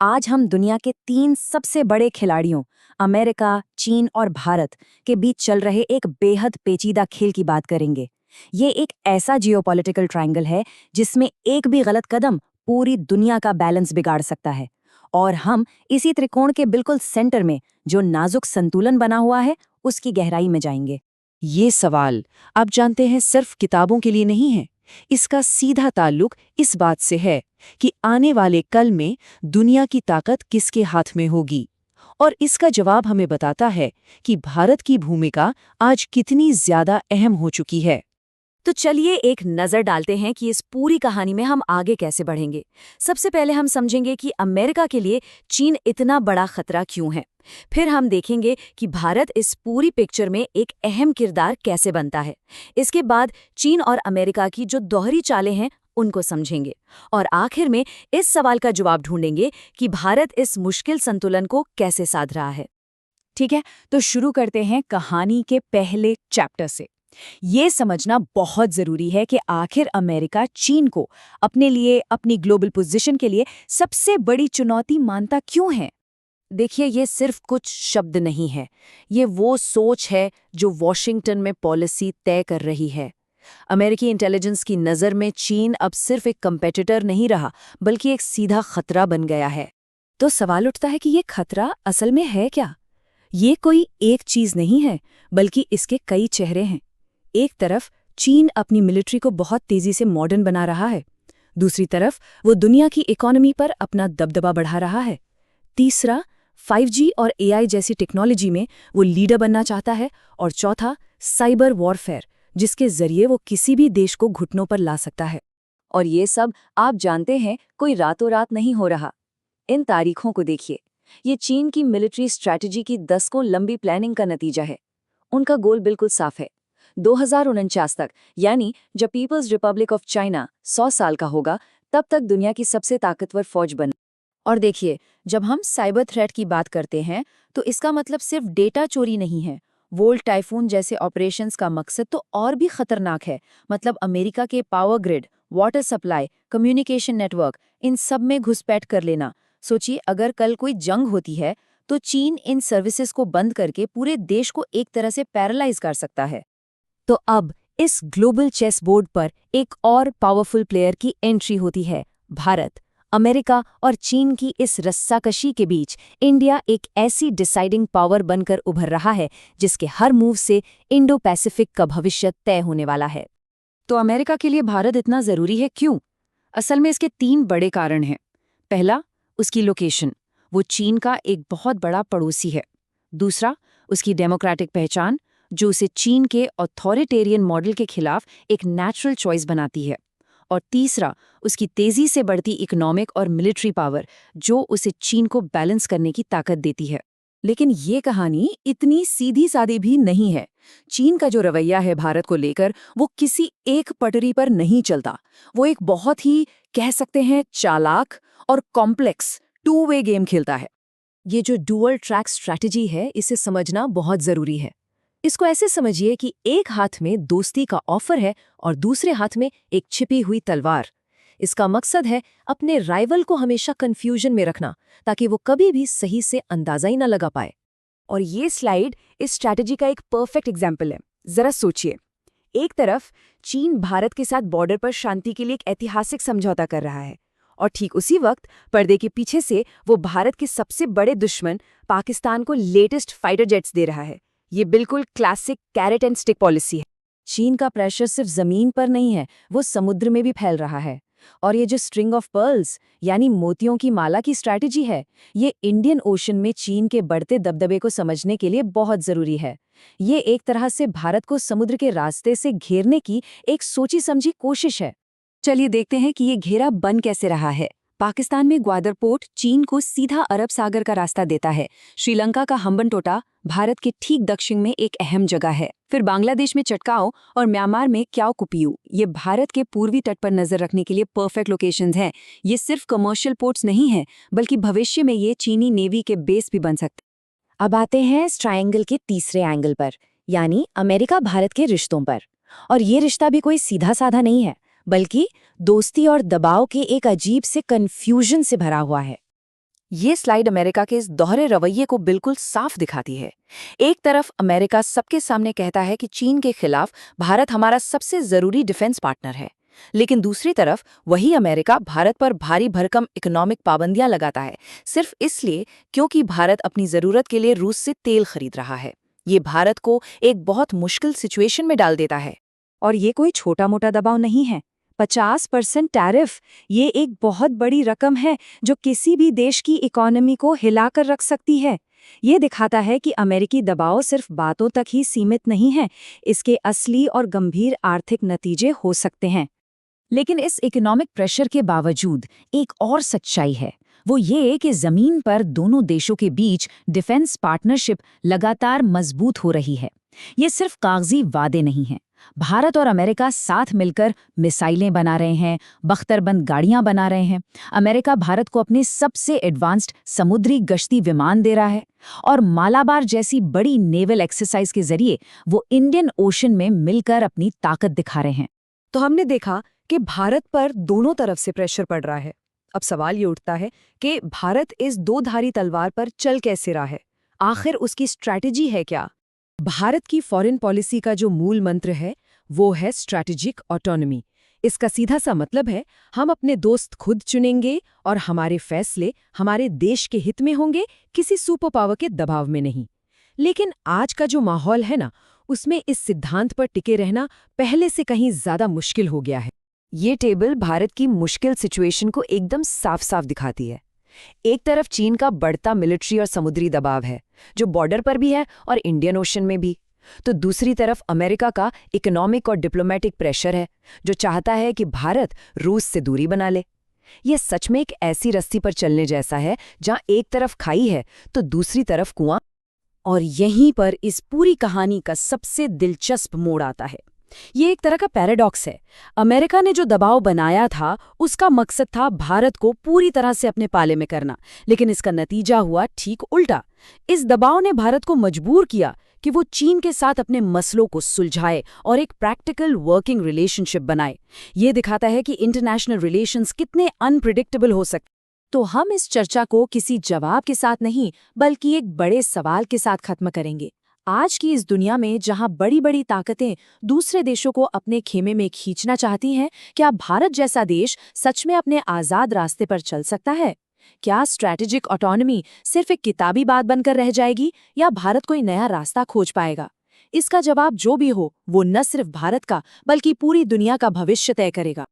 आज हम दुनिया के तीन सबसे बड़े खिलाड़ियों अमेरिका, चीन और भारत के बीच चल रहे एक बेहद पेचीदा खेल की बात करेंगे। ये एक ऐसा जियोपॉलिटिकल ट्रायंगल है जिसमें एक भी गलत कदम पूरी दुनिया का बैलेंस बिगाड़ सकता है। और हम इसी त्रिकोण के बिल्कुल सेंटर में जो नाजुक संतुलन बना हुआ है उसकी गहराई में जाएंगे। ये सवाल आप जानते हैं सिर्फ किताबों के लिए नहीं है। इसका सीधा ताल्लुक इस बात से है कि आने वाले कल में दुनिया की ताकत किसके हाथ में होगी। और इसका जवाब हमें बताता है कि भारत की भूमिका आज कितनी ज्यादा अहम हो चुकी है। तो चलिए एक नजर डालते हैं कि इस पूरी कहानी में हम आगे कैसे बढ़ेंगे। सबसे पहले हम समझेंगे कि अमेरिका के लिए चीन इतना बड़ा खतरा क्यों है। फिर हम देखेंगे कि भारत इस पूरी पिक्चर में एक अहम किरदार कैसे बनता है। इसके बाद चीन और अमेरिका की जो दोहरी चालें हैं उनको समझेंगे। और आखिर में इस सवाल का जवाब ढूंढेंगे कि भारत इस मुश्किल संतुलन को कैसे साध रहा है। ठीक है, तो शुरू करते हैं कहानी के पहले चैप्टर से। ये समझना बहुत जरूरी है कि आखिर अमेरिका चीन को अपने लिए, अपनी ग्लोबल पोजीशन के लिए सबसे बड़ी चुनौती मानता क्यों है। देखिए, ये सिर्फ कुछ शब्द नहीं है, ये वो सोच है जो वॉशिंगटन में पॉलिसी तय कर रही है। अमेरिकी इंटेलिजेंस की नज़र में चीन अब सिर्फ एक कंपेटिटर नहीं रहा, बल्कि एक सीधा खतरा बन गया है। तो सवाल उठता है कि ये खतरा असल में है क्या। ये कोई एक चीज नहीं है, बल्कि इसके कई चेहरे हैं। एक तरफ चीन अपनी मिलिट्री को बहुत तेजी से मॉडर्न बना रहा है, दूसरी तरफ वो दुनिया की इकोनॉमी पर अपना दबदबा बढ़ा रहा है, तीसरा 5G और AI जैसी टेक्नोलॉजी में वो लीडर बनना चाहता है, और चौथा साइबर वॉरफेयर, जिसके जरिए वो किसी भी देश को घुटनों पर ला सकता है। और ये सब आप जानते हैं, कोई रातों रात नहीं हो रहा। इन तारीखों को देखिए, ये चीन की मिलिट्री स्ट्रैटेजी की दशकों लंबी प्लानिंग का नतीजा है। उनका गोल बिल्कुल साफ है, 2049 तक, यानी जब पीपल्स रिपब्लिक ऑफ चाइना 100 साल का होगा, तब तक दुनिया की सबसे ताकतवर फौज बन। और देखिए, जब हम साइबर थ्रेट की बात करते हैं तो इसका मतलब सिर्फ डेटा चोरी नहीं है। वोल्ट टाइफून जैसे ऑपरेशंस का मकसद तो और भी खतरनाक है। मतलब अमेरिका के power grid, water supply, communication network, इन सब में घुसपैठ कर लेना। सोचिए, अगर कल कोई जंग होती है तो चीन इन सर्विसेज को बंद करके पूरे देश को एक तरह से पैरालाइज कर सकता है। तो अब इस ग्लोबल चेस बोर्ड पर एक और पावरफुल प्लेयर की एंट्री होती है, भारत। अमेरिका और चीन की इस रस्साकशी के बीच इंडिया एक ऐसी डिसाइडिंग पावर बनकर उभर रहा है जिसके हर मूव से इंडो पैसिफिक का भविष्य तय होने वाला है। तो अमेरिका के लिए भारत इतना जरूरी है क्यों? असल में इसके तीन बड़े कारण हैं। पहला, उसकी लोकेशन, वो चीन का एक बहुत बड़ा पड़ोसी है। दूसरा, उसकी डेमोक्रेटिक पहचान, जो उसे चीन के ऑथोरिटेरियन मॉडल के खिलाफ एक नेचुरल चॉइस बनाती है। और तीसरा, उसकी तेजी से बढ़ती इकोनॉमिक और मिलिट्री पावर, जो उसे चीन को बैलेंस करने की ताकत देती है। लेकिन ये कहानी इतनी सीधी सादी भी नहीं है। चीन का जो रवैया है भारत को लेकर, वो किसी एक पटरी पर नहीं चलता। वो एक बहुत ही, कह सकते हैं, चालाक और कॉम्प्लेक्स टू वे गेम खेलता है। ये जो डुअल ट्रैक स्ट्रैटेजी है, इसे समझना बहुत जरूरी है। इसको ऐसे समझिए कि एक हाथ में दोस्ती का ऑफर है और दूसरे हाथ में एक छिपी हुई तलवार। इसका मकसद है अपने राइवल को हमेशा कंफ्यूजन में रखना, ताकि वो कभी भी सही से अंदाजा ही ना लगा पाए। और ये स्लाइड इस स्ट्रैटेजी का एक परफेक्ट एग्जाम्पल है। जरा सोचिए, एक तरफ चीन भारत के साथ बॉर्डर पर शांति के लिए एक ऐतिहासिक समझौता कर रहा है, और ठीक उसी वक्त पर्दे के पीछे से वो भारत के सबसे बड़े दुश्मन पाकिस्तान को लेटेस्ट फाइटर जेट्स दे रहा है। ये बिल्कुल classic carrot and stick policy है। चीन का प्रेशर सिर्फ जमीन पर नहीं है, वो समुद्र में भी फैल रहा है। और ये जो स्ट्रिंग ऑफ पर्ल्स, यानी मोतियों की माला की स्ट्रैटेजी है, ये इंडियन ओशन में चीन के बढ़ते दबदबे को समझने के लिए बहुत जरूरी है। ये एक तरह से भारत को समुद्र के रास्ते से घेरने की एक सोची समझी कोशिश है। चलिए देखते हैं कि ये घेरा बन कैसे रहा है। पाकिस्तान में ग्वादर पोर्ट चीन को सीधा अरब सागर का रास्ता देता है। श्रीलंका का हम्बनटोटा भारत के ठीक दक्षिण में एक अहम जगह है। फिर बांग्लादेश में चटकाओ और म्यांमार में क्याओ कुपियू, ये भारत के पूर्वी तट पर नजर रखने के लिए परफेक्ट लोकेशंस हैं। ये सिर्फ कमर्शियल पोर्ट्स नहीं हैं, बल्कि भविष्य में ये चीनी नेवी के बेस भी बन सकते। अब आते हैं इस ट्रायंगल के तीसरे एंगल पर, यानी अमेरिका भारत के रिश्तों पर। और ये रिश्ता भी कोई सीधा साधा नहीं है, बल्कि दोस्ती और दबाव के एक अजीब से कन्फ्यूजन से भरा हुआ है। ये स्लाइड अमेरिका के इस दोहरे रवैये को बिल्कुल साफ दिखाती है। एक तरफ अमेरिका सबके सामने कहता है कि चीन के खिलाफ भारत हमारा सबसे जरूरी डिफेंस पार्टनर है, लेकिन दूसरी तरफ वही अमेरिका भारत पर भारी भरकम इकोनॉमिक पाबंदियां लगाता है, सिर्फ इसलिए क्योंकि भारत अपनी जरूरत के लिए रूस से तेल खरीद रहा है। ये भारत को एक बहुत मुश्किल सिचुएशन में डाल देता है। और ये कोई छोटा मोटा दबाव नहीं है। 50% टैरिफ, ये एक बहुत बड़ी रकम है जो किसी भी देश की इकोनॉमी को हिलाकर रख सकती है। ये दिखाता है कि अमेरिकी दबाव सिर्फ बातों तक ही सीमित नहीं है, इसके असली और गंभीर आर्थिक नतीजे हो सकते हैं। लेकिन इस इकोनॉमिक प्रेशर के बावजूद एक और सच्चाई है, वो ये कि जमीन पर दोनों देशों के बीच डिफेंस पार्टनरशिप लगातार मजबूत हो रही है। ये सिर्फ कागजी वादे नहीं हैं। भारत और अमेरिका साथ मिलकर मिसाइलें बना रहे हैं, बख्तरबंद गाड़ियां बना रहे हैं। अमेरिका भारत को अपने सबसे एडवांस्ड समुद्री गश्ती विमान दे रहा है, और मालाबार जैसी बड़ी नेवल एक्सरसाइज के जरिए वो इंडियन ओशन में मिलकर अपनी ताकत दिखा रहे हैं। तो हमने देखा कि भारत पर दोनों तरफ से प्रेशर पड़ रहा है। अब सवाल ये उठता है कि भारत इस दो-धारी तलवार पर चल कैसे रहा है? आखिर उसकी स्ट्रैटेजी है क्या? भारत की फॉरेन पॉलिसी का जो मूल मंत्र है वो है स्ट्रैटेजिक ऑटोनॉमी। इसका सीधा सा मतलब है हम अपने दोस्त खुद चुनेंगे और हमारे फैसले हमारे देश के हित में होंगे, किसी सुपर पावर के दबाव में नहीं। लेकिन आज का जो माहौल है ना, उसमें इस सिद्धांत पर टिके रहना पहले से कहीं ज्यादा मुश्किल हो गया है। ये टेबल भारत की मुश्किल सिचुएशन को एकदम साफ साफ दिखाती है। एक तरफ चीन का बढ़ता मिलिट्री और समुद्री दबाव है, जो बॉर्डर पर भी है और इंडियन ओशन में भी। तो दूसरी तरफ अमेरिका का इकोनॉमिक और डिप्लोमेटिक प्रेशर है, जो चाहता है कि भारत रूस से दूरी बना ले। यह सच में एक ऐसी रस्सी पर चलने जैसा है जहां एक तरफ खाई है तो दूसरी तरफ कुआं। और यहीं पर इस पूरी कहानी का सबसे दिलचस्प मोड़ आता है। ये एक तरह का पैराडॉक्स है। अमेरिका ने जो दबाव बनाया था उसका मकसद था भारत को पूरी तरह से अपने पाले में करना, लेकिन इसका नतीजा हुआ ठीक उल्टा। इस दबाव ने भारत को मजबूर किया कि वो चीन के साथ अपने मसलों को सुलझाए और एक प्रैक्टिकल वर्किंग रिलेशनशिप बनाए। ये दिखाता है कि इंटरनेशनल रिलेशंस कितने अनप्रिडिक्टेबल हो सकते। तो हम इस चर्चा को किसी जवाब के साथ नहीं, बल्कि एक बड़े सवाल के साथ खत्म करेंगे। आज की इस दुनिया में जहां बड़ी बड़ी ताकतें दूसरे देशों को अपने खेमे में खींचना चाहती हैं, क्या भारत जैसा देश सच में अपने आज़ाद रास्ते पर चल सकता है? क्या स्ट्रैटेजिक ऑटोनॉमी सिर्फ एक किताबी बात बनकर रह जाएगी, या भारत कोई नया रास्ता खोज पाएगा? इसका जवाब जो भी हो, वो न सिर्फ भारत का बल्कि पूरी दुनिया का भविष्य तय करेगा।